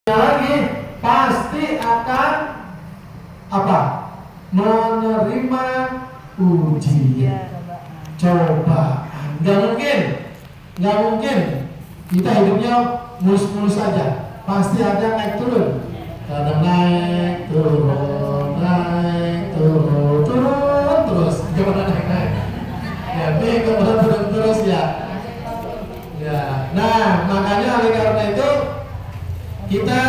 lagi pasti akan apa? Menerima ujian, cobaan. Nggak mungkin kita hidupnya mulus-mulus saja. Pasti ada naik turun. Kadang naik turun, turun terus. Gimana naik? Ya, gimana turun terus ya. Ya, nah makanya oleh karena itu kita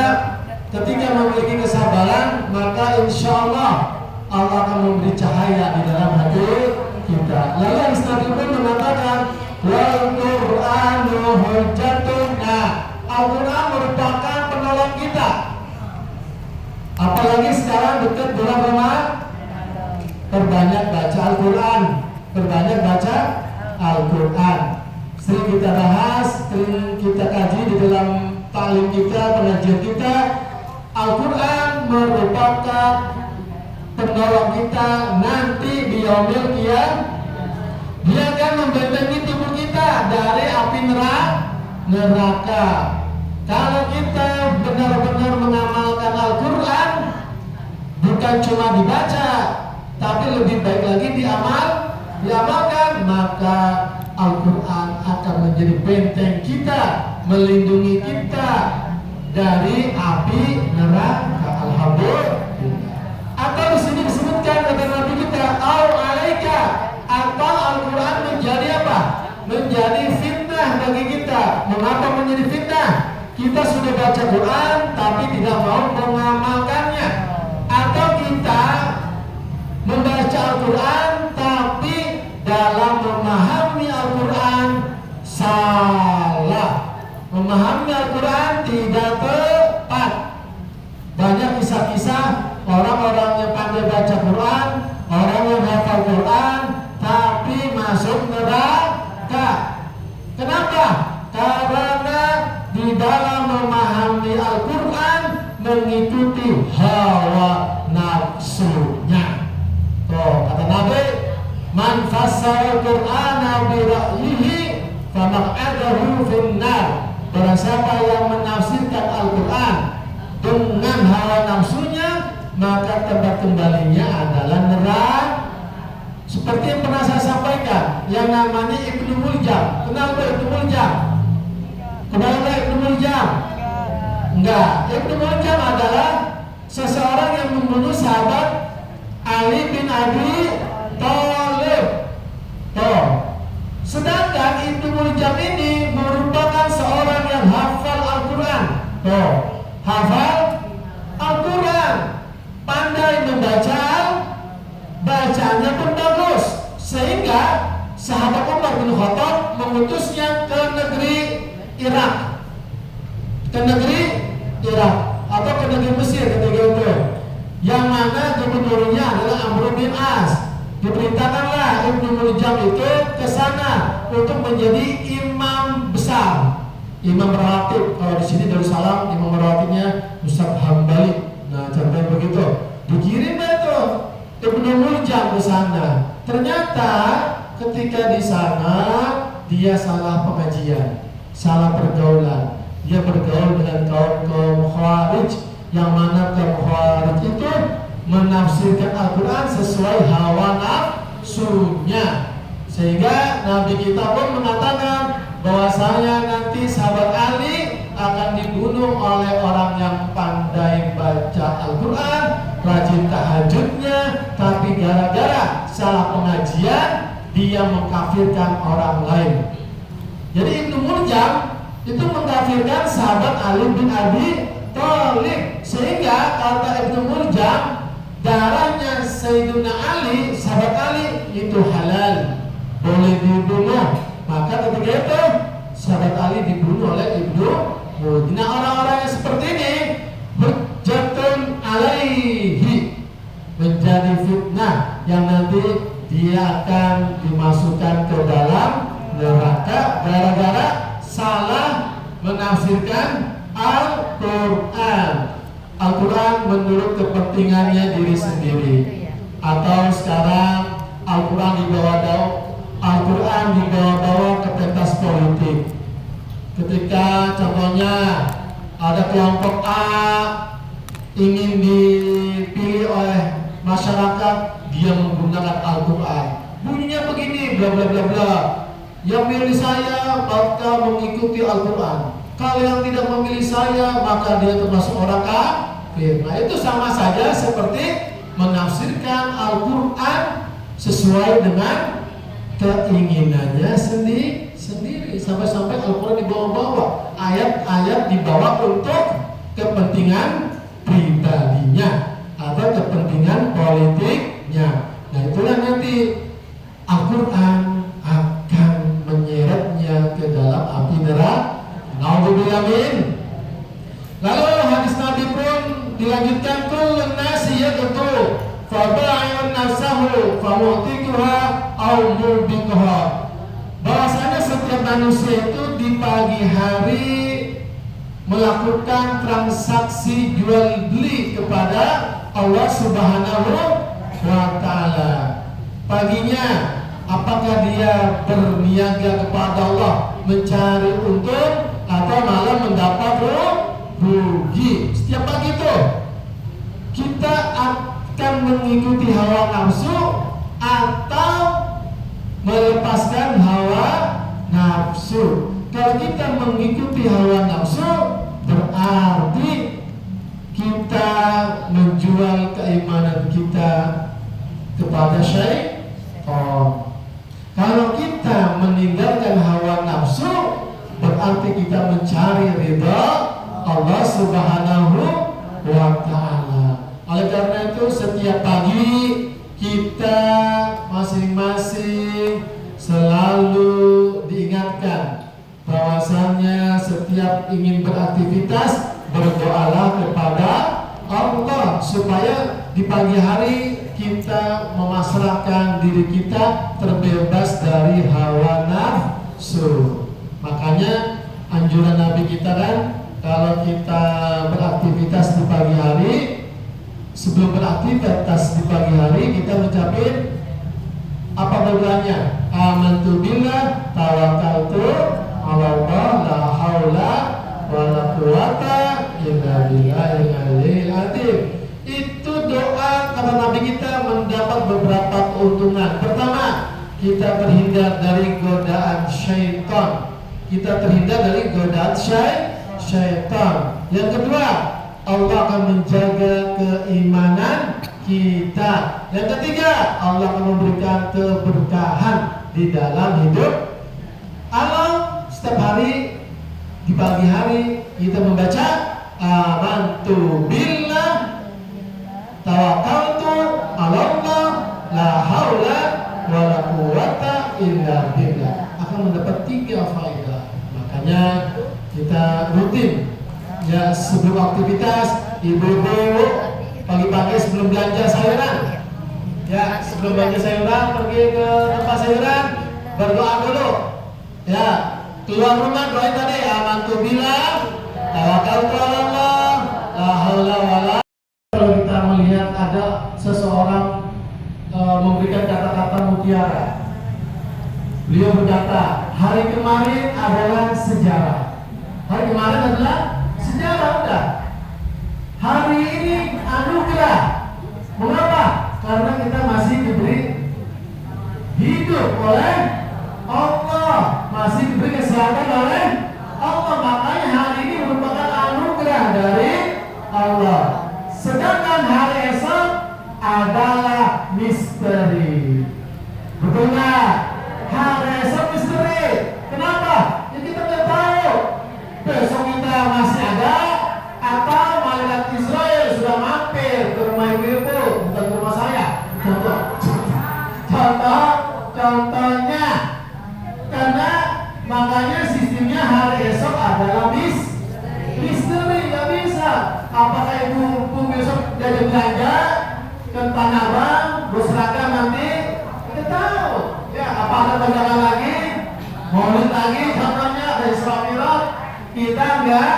ketika memiliki kesabaran, maka insya Allah Allah akan memberi cahaya di dalam hati kita. Lalu Ustaz pun mengatakan wal Qur'anu hujjatun. Nah, Al-Quran merupakan penolong kita. Apalagi sekarang dekat bulan Ramadan, perbanyak baca Al-Quran, perbanyak baca Al-Quran. Sering kita bahas, sering kita kaji di dalam taklim kita, pengajian kita. Al-Quran merupakan penolong kita nanti di yaumil qiyamah. Dia akan membentengi tubuh kita dari api neraka. Kalau kita benar-benar mengamalkan Al-Quran, bukan cuma dibaca, tapi lebih baik lagi diamalkan, maka Al-Quran akan menjadi benteng kita, melindungi kita dari api neraka. Alhamdulillah. Atau di sini disebutkan kata Nabi kita, au alaika, atau Al-Quran menjadi apa? Menjadi fitnah bagi kita. Mengapa menjadi fitnah? Kita sudah baca Quran tapi tidak mau mengamalkannya. Atau kita membaca Al-Quran tapi dalam memahami Al-Quran salah, memahami Al-Quran tidak tepat. Banyak kisah-kisah orang-orang yang pandai baca Quran, orang yang hafal Quran tapi masuk neraka. Kenapa? Karena di dalam memahami Al-Quran mengikuti hawa nafsunya. Tuh kata Nabi, man fassara Al-Qur'ana bi ra'yihi famaq'adahu finnar. Barang siapa yang menafsirkan Al-Quran dengan hawa nafsunya, maka tempat kembalinya adalah neraka. Seperti yang pernah saya sampaikan, yang namanya Ibnu Muljam. Kenal Ibnu Muljam? Kenal Ibnu Muljam? Enggak. Ibnu Muljam adalah seseorang yang membunuh sahabat Ali bin Abi Thalib. Sedangkan Ibnu Muljam ini merupakan seorang yang hafal Al-Quran. Hafal Al-Quran, pandai membaca, bacanya pun bagus, sehingga sahabat Umar bin Khattab mengutusnya ke negeri Irak, atau ke negeri Mesir ketika itu, yang mana gubernurnya adalah Amr bin As. Diperintahkanlah Ibnu Muljam itu ke sana untuk menjadi imam besar, imam rawatib. Kalau di sini Darussalam imam rawatibnya Ustaz Hambali. Nah, contohnya begitu. Dikirim itu Ibnu Muljam ke sana. Ternyata ketika di sana dia salah pengajian, salah pergaulan. Dia bergaul dengan kaum Khawarij, yang mana kaum Khawarij itu menafsirkan Al-Quran sesuai hawa nafsunya. Sehingga Nabi kita pun mengatakan bahwasanya nanti sahabat Ali akan dibunuh oleh orang yang pandai baca Al-Quran, rajin tahajudnya, tapi gara-gara salah pengajian dia mengkafirkan orang lain. Jadi Ibnu Muljam itu mengkafirkan sahabat Ali bin Abi Thalib, sehingga kata Ibnu Muljam, darahnya Sayyidina Ali, sahabat Ali itu halal, boleh dibunuh. Maka ketika itu sahabat Ali dibunuh oleh Ibnu Muljam. Nah, orang-orang yang seperti ini hujjatun alaihi, menjadi fitnah yang nanti dia akan dimasukkan ke dalam neraka gara-gara salah menafsirkan Al-Quran. Al-Quran menurut kepentingannya diri sendiri, atau sekarang Al-Quran dibawa-bawa ke pentas politik. Ketika contohnya ada kelompok A ingin dipilih oleh masyarakat, dia menggunakan Al-Quran. Bunyinya begini, bla bla bla bla. Yang milih saya maka mengikuti Al-Quran. Kalau yang tidak memilih saya maka dia termasuk orang kafir. Nah itu sama saja seperti menafsirkan Al-Quran sesuai dengan keinginannya sendiri. Sampai-sampai Al-Quran dibawa-bawa, ayat-ayat dibawa untuk kepentingan pribadinya atau kepentingan politiknya. Nah itulah nanti Al-Quran akan menyeretnya ke dalam api neraka. Nauzubillah min. Lalu hadis Nabi pun dilanjutkan, kullun nasi yaqtu fa ba'i'un nafsahu fa mu'tiquha aw mubiquha. Bahwasanya setiap manusia itu di pagi hari melakukan transaksi jual beli kepada Allah Subhanahu wa Ta'ala. Paginya apakah dia berniaga kepada Allah mencari untung atau malah mendapat rugi? Setiap pagi itu kita akan mengikuti hawa nafsu atau melepaskan hawa nafsu. Kalau kita mengikuti hawa nafsu, berarti kita menjual keimanan kita kepada syaitan. Kalau kita meninggalkan hawa nafsu, berarti kita mencari ridha Allah Subhanahu wa Ta'ala. Oleh karena itu setiap pagi kita masing-masing selalu diingatkan bahwasanya setiap ingin beraktivitas berdoalah kepada Allah supaya di pagi hari kita memasrahkan diri kita terbebas dari hawa nafsu. Makanya anjuran Nabi kita kan, kalau kita beraktivitas di pagi hari, sebelum beraktivitas di pagi hari kita mengucapin apa doanya? Amantu billah, tawakkaltu ala Allah, la haula wala quwata illa billahil aliyil azim. Itu doa kata Nabi kita mendapat beberapa keuntungan. Pertama, kita terhindar dari godaan syaitan. Kita terhindar dari godaan syaitan. Yang kedua, Allah akan menjaga keimanan kita. Yang ketiga, Allah akan memberikan keberkahan di dalam hidup. Allah setiap hari di pagi hari kita membaca amantu billah tawakkaltu ala Allah la haula wala quwata illa billah, akan mendapat 3 faedah. Makanya kita rutin ya sebelum aktivitas, ibu-ibu pagi-pagi sebelum belanja sayuran, ya sebelum belanja sayuran pergi ke tempat sayuran berdoa dulu, ya keluar rumah doain tadi amantu billah tawakkaltu ala Allah la haula wala. Kalau kita melihat ada seseorang memberikan kata-kata mutiara, beliau berkata hari kemarin adalah sejarah, hari kemarin adalah sejarah udah. Hari ini anugerah. Mengapa? Karena kita masih diberi hidup oleh Allah, masih diberi kesehatan oleh Allah. Makanya hari ini merupakan anugerah dari Allah. Sedangkan hari esok adalah misteri. Betul nggak? Hari esok misteri. Kenapa? Ya kita nggak tahu. Besok kita masih ada atau malaikat Israel sudah mampir ke rumah ibu-ibu, bukan ke rumah saya. Contohnya, karena makanya sistemnya hari esok adalah misteri, nggak bisa. Apakah ibu besok jadi belanja ke Tanah Abang, berseragam nanti? Kita tahu. Ya, apa ada dagangan lagi? Maulid lagi? Contohnya ada Isra Mi'raj? Kita nggak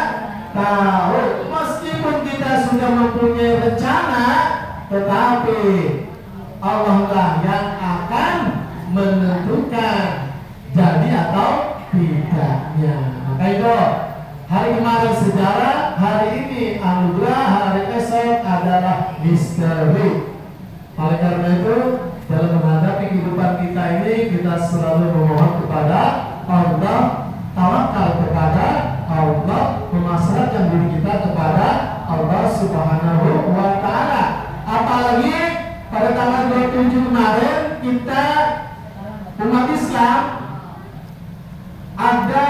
tahu. Meskipun kita sudah mempunyai rencana, tetapi Allah lah yang akan menentukan jadi atau tidaknya. Maka itu Hari kemarin sejarah, hari ini anugerah, hari esok adalah misteri. Oleh karena itu, dalam menghadapi kehidupan kita ini, kita selalu memohon kepada Allah, tawakal kepada Allah, memasrahkan diri kita kepada Allah Subhanahu wa Ta'ala. Apalagi pada tanggal 27 kemarin, kita umat Islam ada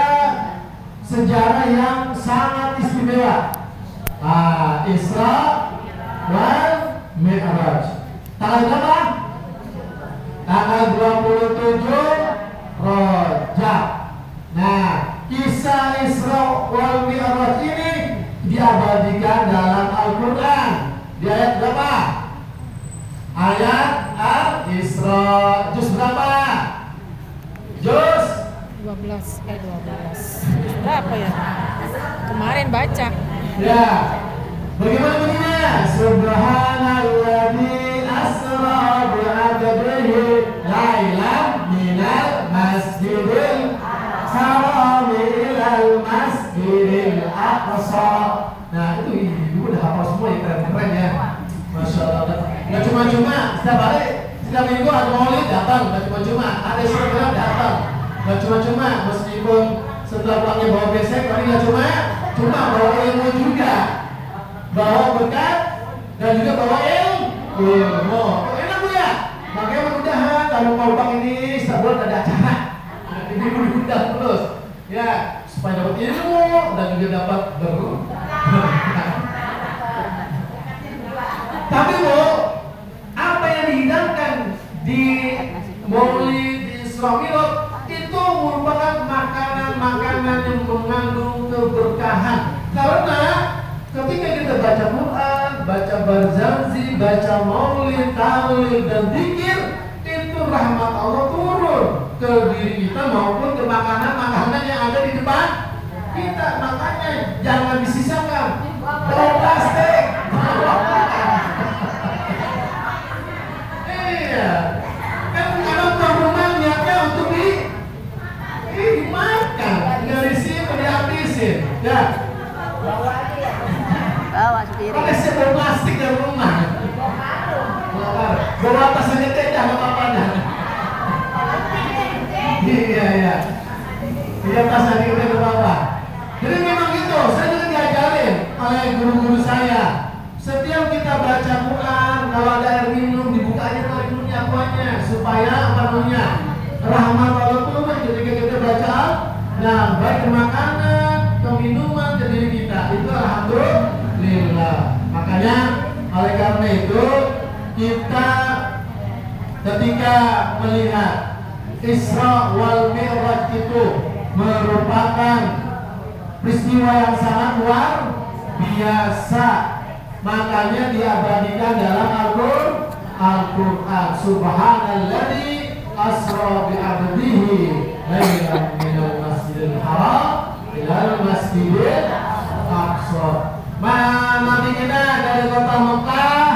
sejarah yang sangat istimewa. Isra wal Mi'raj. Tanggal berapa? Tanggal 27 Rajab. Nah, kisah Isra wal Mi'raj ini diabadikan dalam Al-Quran. Di ayat berapa? Ayat Al-Isra. Juz berapa? Juz 12. Berapa ya? Kemarin baca. Ya. Bagaimana bunyinya? Subhanalladzi asra bi'abdihi lailan minal masjidil haram ilal masjidil aqsa. Nah, itu ibu udah hafal semua ya, keren-keren ya. Masya Allah. Nggak cuma-cuma setiap hari, setiap minggu ada maulid datang, nggak cuma-cuma ada Isra datang. Gak cuma-cuma, meskipun setelah pulangnya bawa besek, tapi gak cuma bawa ilmu juga, bawa berkat dan juga bawa ilmu. Enak Bu ya? Makanya mudah-mudahan kalau mau bang ini setiap bulan ada acara, ini diundang terus, ya supaya dapat ilmu dan juga dapat berkah. Tapi Bu, apa yang dihidangkan di Maulid Isra Mi'raj itu merupakan makanan-makanan yang mengandung keberkahan. Karena ketika kita baca Quran, baca barzanzi, baca maulid, tahlil dan zikir, itu rahmat Allah turun ke diri kita maupun ke makanan-makanan yang ada di depan kita. Makanya jangan disisakan. Bawa plastik. Iya. Kan kalau rumah niatnya untuk dimakan, dari sini dihabisin. Ya. Bawa sendiri. Pakai sebel plastik dari rumah. Bawa tas aja teh, jangan apa-apa dah. Iya. Iya tas aja udah bawa. Jadi memang itu, saya juga diajarin oleh guru-guru saya. Setiap kita baca Quran, kalau ada air minum dibuka aja air minumnya akuanya, supaya apa namanya rahmat Allah turun ketika kita baca. Nah, baik ke makanan, ke minuman, ke diri kita, itu alhamdulillah. Makanya oleh karena itu kita ketika melihat Isra wal Mi'raj itu merupakan peristiwa yang sangat luar biasa. Makanya diabadikan dalam Al-Quran. Subhanalladzi asra bi'abdihi lailan minal masjidil haram ilal masjidil aqsa. Nabi kita dari kota Mekah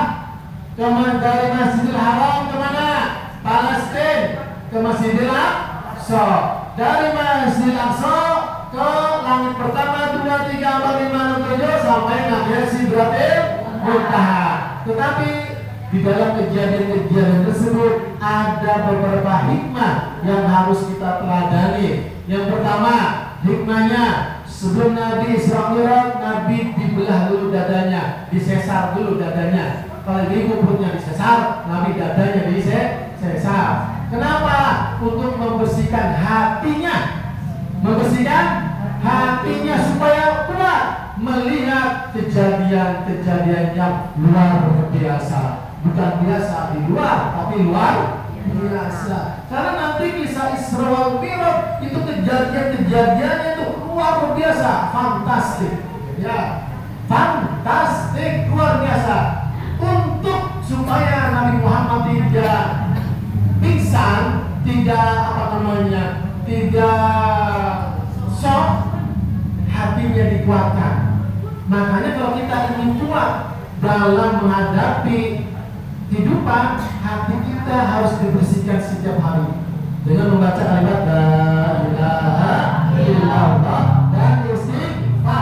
dari Masjidil Haram kemana? Palestina, ke Masjidil Aqsa. Dari Masjidil Aqsa ke langit pertama, 2, 3, 4, 5, 6, 7 sampai namanya Sidratil Muntaha. Tetapi di dalam kejadian-kejadian tersebut ada beberapa hikmah yang harus kita teladani. Yang pertama, hikmahnya sebelum Nabi Isra Mi'raj, Nabi dibelah dulu dadanya, disesar dulu dadanya. Kalau ibu perutnya disesar, Nabi dadanya disesar. Kenapa? Untuk membersihkan hatinya. Membersihkan hatinya supaya kuat melihat kejadian-kejadian yang luar biasa. Bukan biasa di luar, tapi luar biasa. Karena nanti kisah Isra wal Mi'raj itu kejadian-kejadiannya itu luar biasa, fantastik. Ya, fantastik, luar biasa. Untuk supaya Nabi Muhammad tidak pingsan, tidak shock, hatinya dikuatkan. Makanya kalau kita ingin kuat dalam menghadapi kehidupan, hati kita harus dibersihkan setiap hari dengan membaca kalimat la ilaha illallah dan istighfar.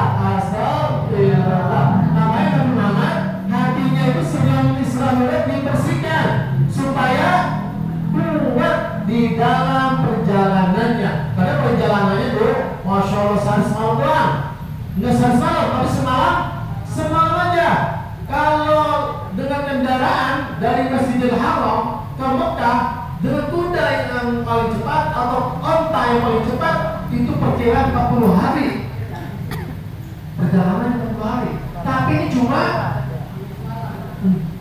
sehari semalam doang, nggak sehari semalam, tapi semalam aja. Kalau dengan kendaraan dari Masjidil Haram ke Mekah dengan kuda yang paling cepat atau onta yang paling cepat itu perkiraan 40 hari perjalanan 40 hari. Tapi ini cuma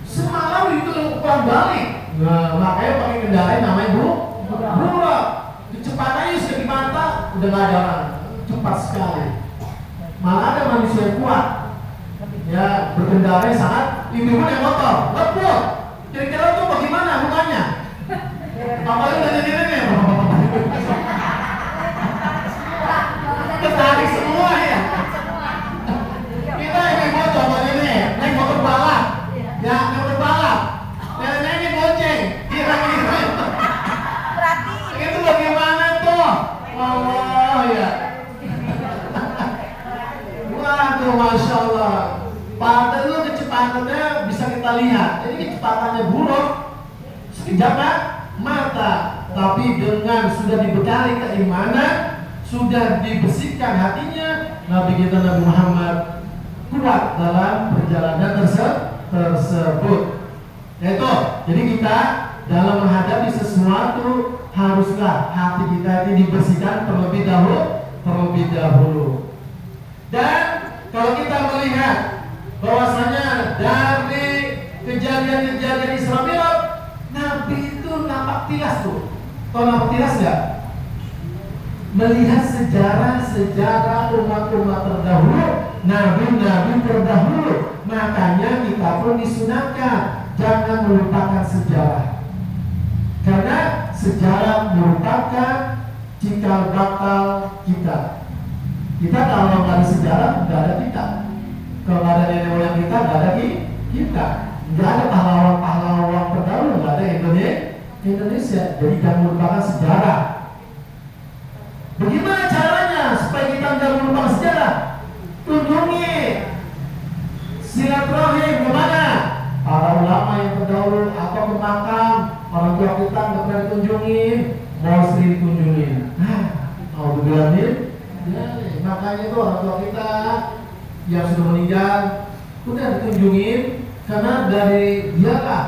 semalam itu pulang balik. Nah, makanya pakai kendaraan namanya buruk. Kecepatannya segi mata udah nggak ada orang, cepat sekali. Malah ada manusia yang kuat, ya berkendara sangat lebih naik motor, ngebut. Kira-kira tuh bagaimana mukanya? Apalagi dari dirinya, ketarik semua ya. Kita naik motor ini, naik motor balap, ya motor balap. Nenek goceng, kira-kira. Itu bagaimana tuh? Allah ya. Waduh, masya Allah. Padahal itu kecepatannya bisa kita lihat. Jadi kecepatannya buruk sekejap mata, tapi dengan sudah dibekali keimanan, sudah dibersihkan hatinya, Nabi kita Nabi Muhammad kuat dalam perjalanan tersebut. Yaitu, jadi kita dalam menghadapi sesuatu haruslah hati kita ini dibersihkan terlebih dahulu. Dan kalau kita melihat bahwasanya dari kejadian-kejadian Isra Mi'raj, Nabi itu nampak tilas tuh. Tahu nampak tilas nggak? Melihat sejarah umat-umat terdahulu, nabi-nabi terdahulu. Makanya kita pun disunahkan jangan melupakan sejarah. Karena sejarah merupakan cikal bakal kita. Kita kalau nggak ada sejarah, nggak ada kita. Kalau nggak ada nenek moyang kita, nggak ada kita. Nggak ada pahlawan-pahlawan terdahulu, nggak ada Indonesia. Jadi jangan melupakan sejarah. Bagaimana caranya supaya kita nggak melupakan sejarah? Kunjungi silaturahim kemana? Para ulama yang terdahulu atau ke makam orang tua kita nggak pernah dikunjungin, mau sering dikunjungin. Alhamdulillah. Ya, makanya itu orang tua kita yang sudah meninggal udah dikunjungin karena dari dia lah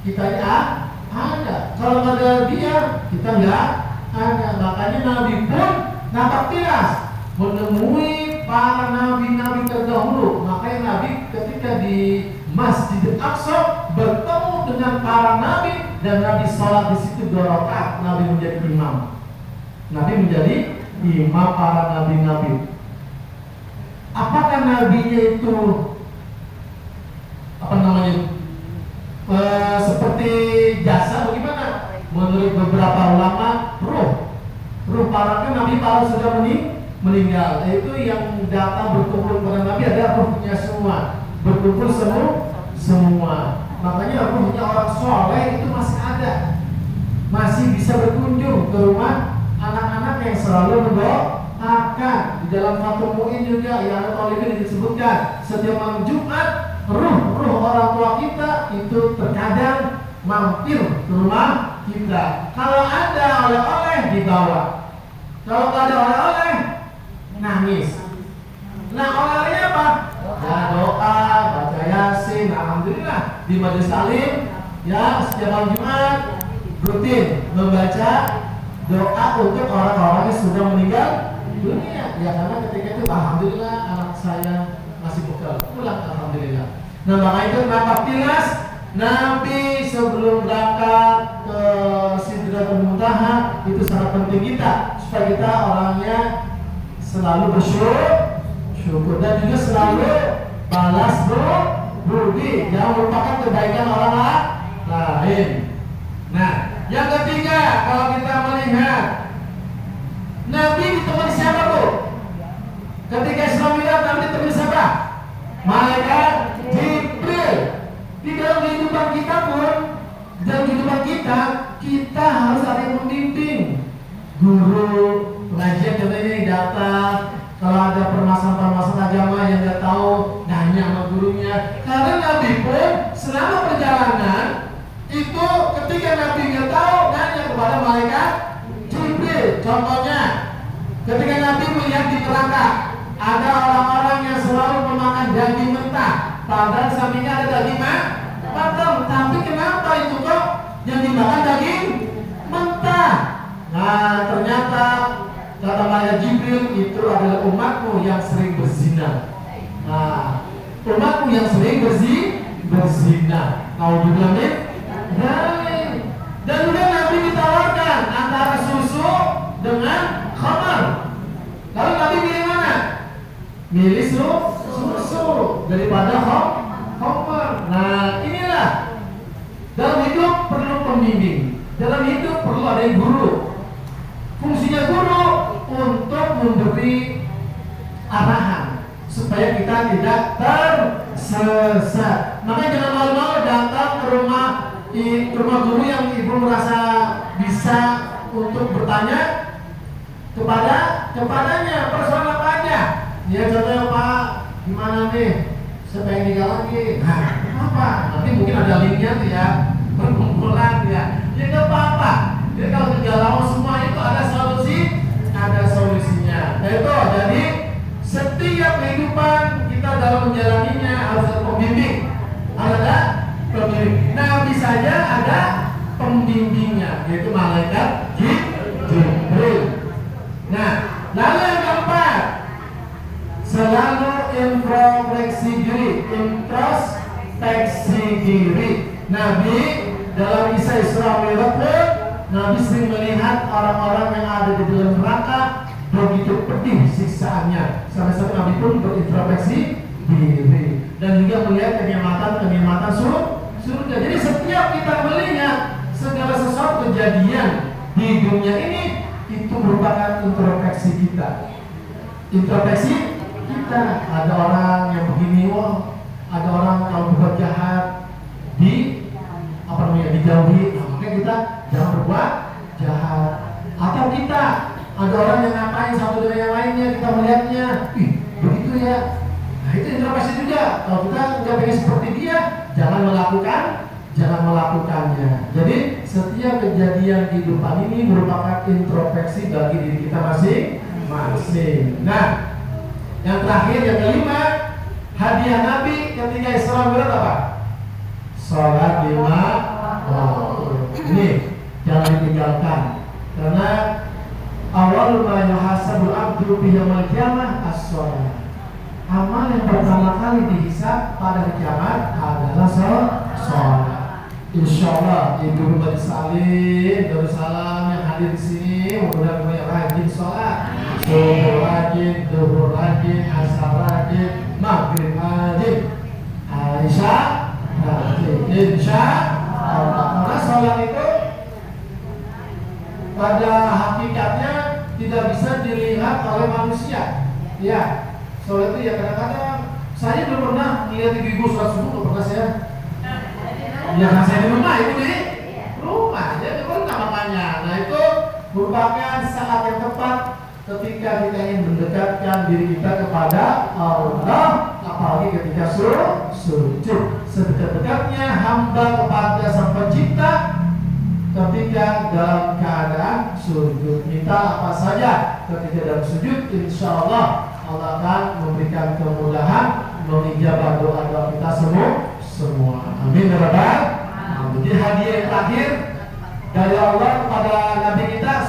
kita ada. Kalau nggak ada dia kita nggak ada. Makanya Nabi pun nampak tilas menemui para nabi-nabi terdahulu. Makanya Nabi ketika di Masjid Aqsa bertemu dengan para nabi dan Nabi sholat di situ 2 rakaat. Nabi menjadi imam. Nabi menjadi imam para nabi-nabi. Apakah nabinya itu seperti jasa bagaimana? Menurut beberapa ulama, ruh para nabi kalau sudah meninggal, itu yang datang berkumpul pada nabi ada ruhnya semua, berkumpul semua. Makanya ruhnya orang soleh itu masih ada, masih bisa berkunjung ke rumah anak-anak yang selalu mendoakan. Di dalam Fathul Mu'in juga yang Al-Talibin disebutkan setiap malam Jumat ruh orang tua kita itu terkadang mampir ke rumah kita. Kalau ada oleh-oleh dibawa, kalau nggak ada oleh-oleh nangis. Nah, oleh-olehnya apa? Ya doa, baca Yasin. Alhamdulillah di majelis taklim ya setiap malam Jumat rutin membaca doa untuk orang-orang yang sudah meninggal dunia. Ya karena ketika itu alhamdulillah anak saya masih bekal pulang, alhamdulillah. Nah, makanya itu nampak tilas Nabi sebelum berangkat ke Sidratul Muntaha itu sangat penting kita supaya kita orangnya selalu bersyukur dan juga selalu balas budi, jangan melupakan kebaikan orang lain. Nah, yang ketiga kalau kita melihat Nabi ditemani siapa tuh? Ketika Isra Mi'raj Nabi ditemani siapa? Malaikat Jibril. Di dalam kehidupan kita pun, dalam kehidupan kita harus ada yang membimbing. Guru pengajian contohnya yang datang, kalau ada permasalahan agama yang nggak tahu, nanya sama gurunya. Karena Nabi pun selama perjalanan itu ketika Nabi nggak tahu, nanya kepada malaikat Jibril. Contohnya, ketika Nabi lihat di neraka ada orang-orang yang selalu memakan daging mentah, padahal sampingnya ada daging matang. Tapi kenapa itu kok yang dimakan daging mentah? Nah, ternyata kata malaikat Jibril, itu adalah umatmu yang sering berzina. Nah, umatmu yang sering berzina. Naudzubillah min dzalik. Dan juga Nabi ditawarkan antara susu dengan khamar. Lalu Nabi pilih mana? Milih susu daripada khamar. Nah, inilah dalam hidup perlu pembimbing. Dalam hidup perlu ada yang guru. Fungsinya guru untuk memberi arahan supaya kita tidak tersesat. Makanya jangan malu-malu datang ke rumah guru yang ibu merasa bisa untuk bertanya kepadanya persoalan apa aja. Ya contohnya, Pak, gimana nih? Saya pengen nikah lagi. Nah, apa? Nanti mungkin ada linknya tuh ya, perkumpulan ya. Ya nggak apa-apa. Jadi kalau kegalauan semua itu ada solusinya. Nah itu, jadi setiap kehidupan kita dalam menjalaninya harus ada pembimbing. Ada pembimbing. Nabi saja ada pembimbingnya, yaitu malaikat Jibril. Nah, lalu yang keempat, selalu introspeksi diri. Nabi dalam kisah Isra Mi'raj, Nabi sering melihat orang-orang yang ada di dalam neraka begitu pedih siksaannya. Sampai-sampai Nabi pun berintrospeksi diri dan juga melihat kenikmatan surga. Jadi setiap kita melihat segala sesuatu kejadian di dunia ini, itu merupakan introspeksi kita. Introspeksi kita. Ada orang yang begini, wah, ada orang kalau berbuat jahat dijauhi. Nah, makanya kita jangan berbuat jahat. Atau kita ada orang yang ngapain satu dengan yang lainnya, kita melihatnya, ih begitu ya. Nah itu introspeksi juga. Kalau kita nggak pengen seperti dia, jangan melakukannya. Jadi setiap kejadian di kehidupan ini merupakan introspeksi bagi diri kita masing-masing. Nah, yang terakhir, yang kelima, hadiah Nabi ketika Isra Mi'raj apa? Sholat 5 waktu. Ini jangan ditinggalkan, karena awal ma yuhasabul abdu fi yaumil qiyamah as-shalah. Amal yang pertama kali dihisab pada hari kiamat adalah sholat. Insyaallah ibu Bani Salim Darussalam yang hadir di sini mudah-mudahan banyak rajin sholat. Subuh rajin, zuhur rajin, asar rajin, maghrib rajin, Aisyah rajin. Insyaallah. Karena sholat itu pada hakikatnya tidak bisa dilihat oleh manusia. Ya, sholat itu ya kadang-kadang saya belum pernah melihat ibu sholat subuh, belum pernah saya. Ya kan saya di rumah, ibu di rumah, jadi pernah makanya. Nah itu merupakan saat yang tepat ketika kita ingin mendekatkan diri kita kepada Allah, apalagi ketika sujud. Sedekat-dekatnya hamba kepada Sang Pencipta ketika dalam keadaan sujud. Minta apa saja ketika dalam sujud, insya Allah Allah akan memberikan kemudahan mengijabah doa kita semua. Amin ya rabbal alamin. Jadi hadiah yang terakhir dari Allah kepada Nabi kita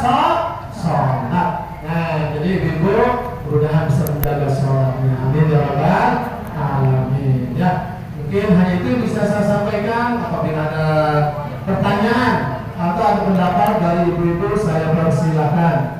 sholat. Nah, jadi ibu mudah-mudahan bisa menjaga sholatnya. Amin ya rabbal alamin. Ya, mungkin hanya itu yang bisa saya sampaikan. Apabila ada pertanyaan atau ada pendapat dari ibu-ibu, saya persilakan.